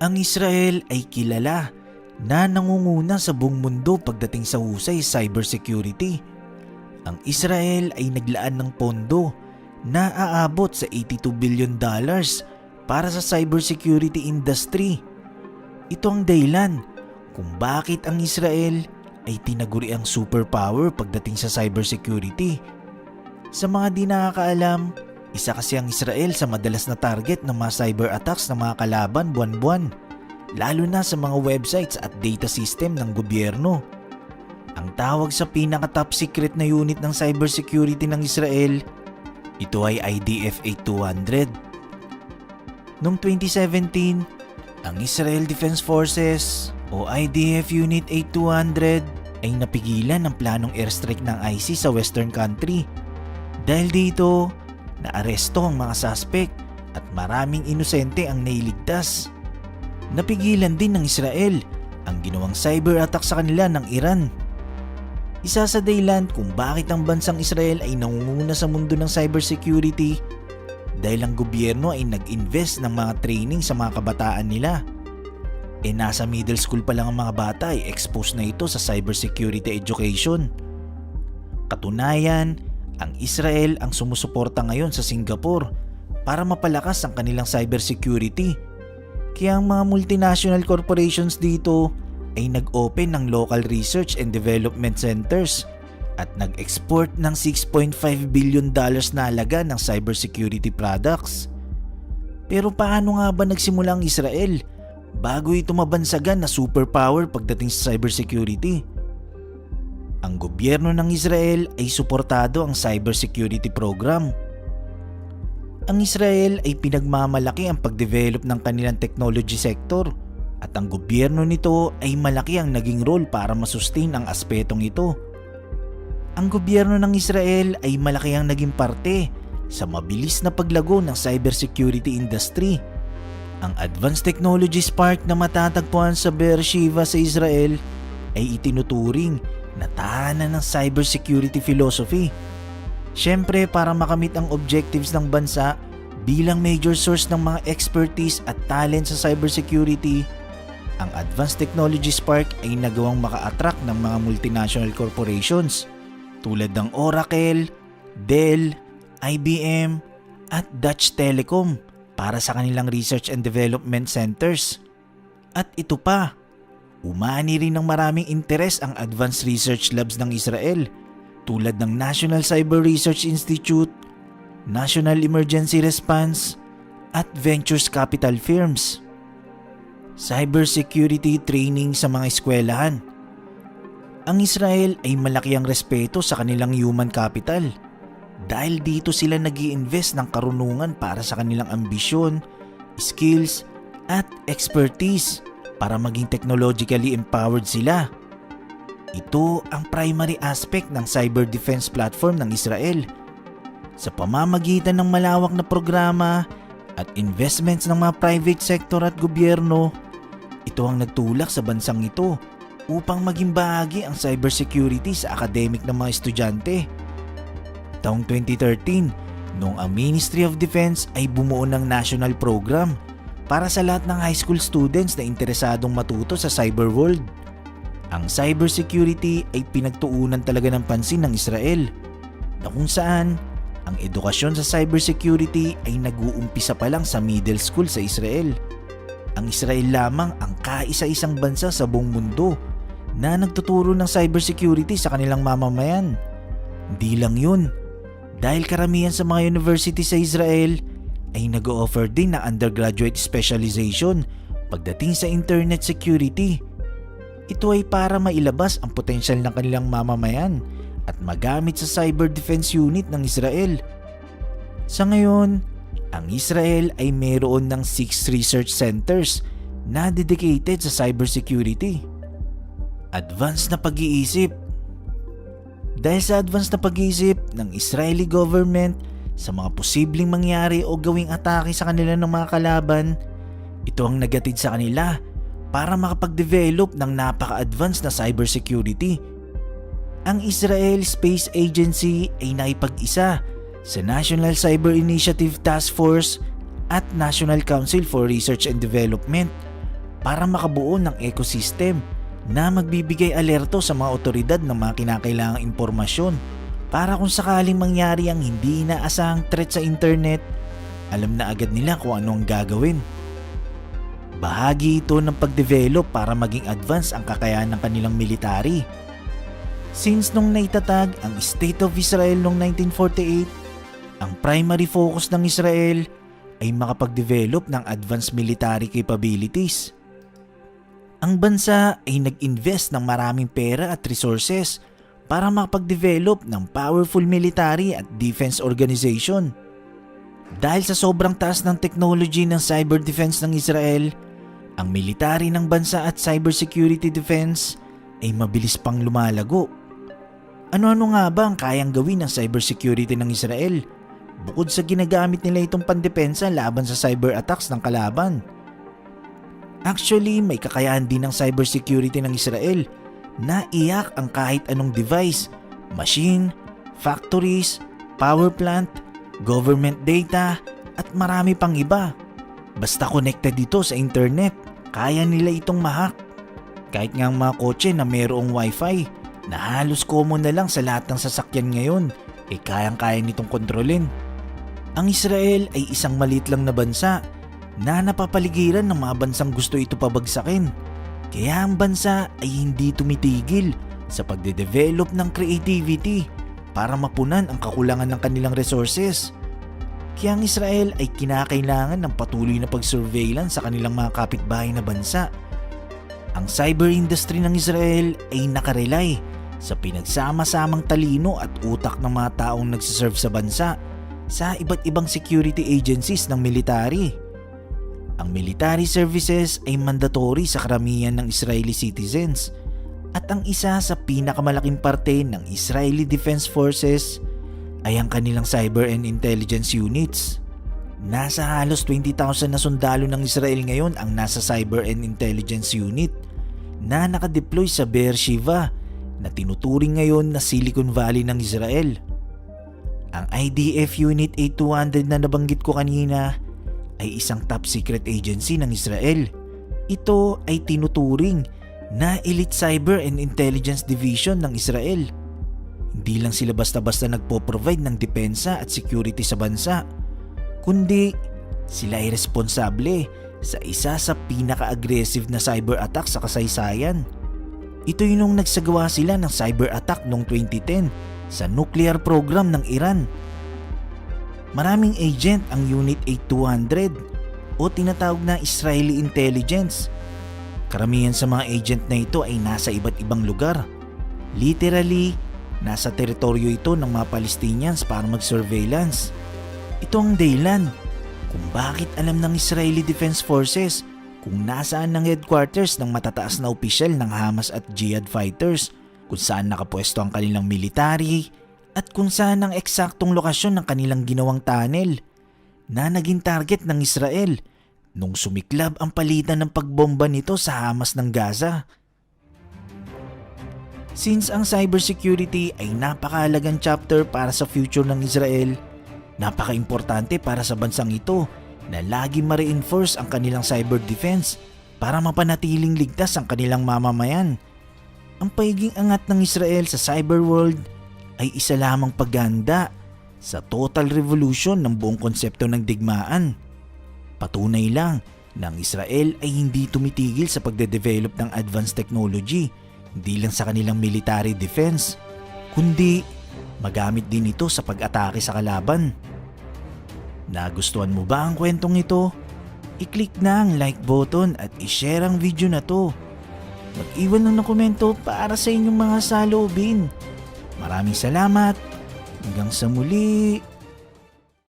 Ang Israel ay kilala na nangunguna sa buong mundo pagdating sa husay cybersecurity. Ang Israel ay naglaan ng pondo na aabot sa $82 billion para sa cybersecurity industry. Ito ang dahilan kung bakit ang Israel ay tinaguri ang superpower pagdating sa cybersecurity. Sa mga di nakakaalam, isa kasi ang Israel sa madalas na target ng mga cyber attacks ng mga kalaban buwan-buwan, lalo na sa mga websites at data system ng gobyerno. Ang tawag sa pinaka-top secret na unit ng cybersecurity ng Israel, ito ay IDF 8200. Noong 2017, ang Israel Defense Forces o IDF Unit 8200 ay napigilan ang planong airstrike ng ISIS sa western country. Dahil dito, naaresto ang mga suspect at maraming inosente ang nailigtas. Napigilan din ng Israel ang ginawang cyber attack sa kanila ng Iran. Isa sa dahilan kung bakit ang bansang Israel ay nangunguna sa mundo ng cybersecurity dahil ang gobyerno ay nag-invest ng mga training sa mga kabataan nila. Nasa middle school pa lang ang mga bata ay exposed na ito sa cybersecurity education. Katunayan, ang Israel ang sumusuporta ngayon sa Singapore para mapalakas ang kanilang cybersecurity. Kaya ang mga multinational corporations dito ay nag-open ng local research and development centers at nag-export ng $6.5 billion na halaga ng cybersecurity products. Pero paano nga ba nagsimula ang Israel bago ito mabansagan na superpower pagdating sa cybersecurity? Ang gobyerno ng Israel ay suportado ang cybersecurity program. Ang Israel ay pinagmamalaki ang pagdevelop ng kanilang technology sector at ang gobyerno nito ay malaki ang naging role para masustain ang aspetong ito. Ang gobyerno ng Israel ay malaki ang naging parte sa mabilis na paglago ng cybersecurity industry. Ang Advanced Technologies Park na matatagpuan sa Beersheba sa Israel ay itinuturing na tahanan ng cybersecurity philosophy. Siyempre, para makamit ang objectives ng bansa bilang major source ng mga expertise at talent sa cybersecurity, ang Advanced Technologies Park ay nagawang maka-attract ng mga multinational corporations tulad ng Oracle, Dell, IBM at Dutch Telecom para sa kanilang research and development centers. At ito pa, umani rin ng maraming interes ang advanced research labs ng Israel tulad ng National Cyber Research Institute, National Emergency Response at Ventures Capital firms. Cybersecurity training sa mga eskwelahan. Ang Israel ay malaki ang respeto sa kanilang human capital dahil dito sila nag-i-invest ng karunungan para sa kanilang ambisyon, skills at expertise para maging technologically empowered sila. Ito ang primary aspect ng cyber defense platform ng Israel. Sa pamamagitan ng malawak na programa at investments ng mga private sector at gobyerno, ito ang nagtulak sa bansang ito upang maging bahagi ang cybersecurity sa academic ng mga estudyante. Taong 2013, noong ang Ministry of Defense ay bumuo ng national program para sa lahat ng high school students na interesadong matuto sa cyber world. Ang cybersecurity ay pinagtuunan talaga ng pansin ng Israel, na kung saan ang edukasyon sa cybersecurity ay nag-uumpisa pa lang sa middle school sa Israel. Ang Israel lamang ang kaisa-isang bansa sa buong mundo na nagtuturo ng cybersecurity sa kanilang mamamayan. Hindi lang yun, dahil karamihan sa mga university sa Israel ay nag-o-offer din na undergraduate specialization pagdating sa internet security. Ito ay para mailabas ang potensyal ng kanilang mamamayan at magamit sa cyber defense unit ng Israel. Sa ngayon, ang Israel ay mayroon ng 6 research centers na dedicated sa cybersecurity. Advanced na pag-iisip. Dahil sa advanced na pag-iisip ng Israeli government sa mga posibleng mangyari o gawing atake sa kanila ng mga kalaban, ito ang nagatid sa kanila para makapag-develop ng napaka-advanced na cybersecurity. Ang Israel Space Agency ay naipag-isa sa National Cyber Initiative Task Force at National Council for Research and Development para makabuo ng ecosystem na magbibigay alerto sa mga otoridad ng mga kinakailangang impormasyon para kung sakaling mangyari ang hindi inaasahang threat sa internet, alam na agad nila kung ano ang gagawin. Bahagi ito ng pagdevelop para maging advance ang kakayahan ng kanilang military. Since nung naitatag ang State of Israel noong 1948, ang primary focus ng Israel ay makapag-develop ng advanced military capabilities. Ang bansa ay nag-invest ng maraming pera at resources para makapag-develop ng powerful military at defense organization. Dahil sa sobrang taas ng technology ng cyber defense ng Israel, ang military ng bansa at cybersecurity defense ay mabilis pang lumalago. Ano-ano nga ba ang kayang gawin ng cybersecurity ng Israel bukod sa ginagamit nila itong pandepensa laban sa cyber attacks ng kalaban? Actually, may kakayahan din ng cybersecurity ng Israel na iyak ang kahit anong device, machine, factories, power plant, government data at marami pang iba. Basta connected dito sa internet, kaya nila itong ma-hack. Kahit nga ang mga kotse na mayroong wifi na halos common na lang sa lahat ng sasakyan ngayon, kayang-kaya nitong kontrolin. Ang Israel ay isang maliit lang na bansa na napapaligiran ng mga bansang gusto ito pabagsakin. Kaya ang bansa ay hindi tumitigil sa pagde-develop ng creativity para mapunan ang kakulangan ng kanilang resources. Kaya ang Israel ay kinakailangan ng patuloy na pag-surveillance sa kanilang mga kapitbahay na bansa. Ang cyber industry ng Israel ay nakarely sa pinagsama-samang talino at utak ng mga taong nagsiserve sa bansa sa iba't ibang security agencies ng military. Ang military services ay mandatory sa karamihan ng Israeli citizens at ang isa sa pinakamalaking parte ng Israeli Defense Forces ay ang kanilang cyber and intelligence units. Nasa halos 20,000 na sundalo ng Israel ngayon ang nasa cyber and intelligence unit na nakadeploy sa Beersheba na tinuturing ngayon na Silicon Valley ng Israel. Ang IDF Unit 8200 na nabanggit ko kanina ay isang top secret agency ng Israel. Ito ay tinuturing na Elite Cyber and Intelligence Division ng Israel. Hindi lang sila basta-basta nagpo-provide ng depensa at security sa bansa, kundi sila ay responsable sa isa sa pinaka-aggressive na cyber attack sa kasaysayan. Ito yung nung nagsagawa sila ng cyber attack noong 2010 sa nuclear program ng Iran. Maraming agent ang Unit 8200 o tinatawag na Israeli Intelligence. Karamihan sa mga agent na ito ay nasa iba't ibang lugar. Literally, nasa teritoryo ito ng mga Palestinians para mag-surveillance. Ito ang dahilan kung bakit alam ng Israeli Defense Forces kung nasaan ang headquarters ng matataas na opisyal ng Hamas at Jihad fighters, kung saan nakapwesto ang kanilang military, at kung saan ang eksaktong lokasyon ng kanilang ginawang tunnel na naging target ng Israel nung sumiklab ang palitan ng pagbomba nito sa Hamas ng Gaza. Since ang cybersecurity ay napakahalagang chapter para sa future ng Israel, napaka-importante para sa bansang ito na lagi ma-reinforce ang kanilang cyber defense para mapanatiling ligtas ang kanilang mamamayan. Ang pagiging angat ng Israel sa cyber world ay isa lamang paghahanda sa total revolution ng buong konsepto ng digmaan. Patunay lang na ang Israel ay hindi tumitigil sa pagde-develop ng advanced technology, hindi lang sa kanilang military defense, kundi magamit din ito sa pag-atake sa kalaban. Nagustuhan mo ba ang kwentong ito? I-click na ang like button at i-share ang video na to. Mag-iwan lang ng komento para sa inyong mga saloobin. Maraming salamat. Hanggang sa muli.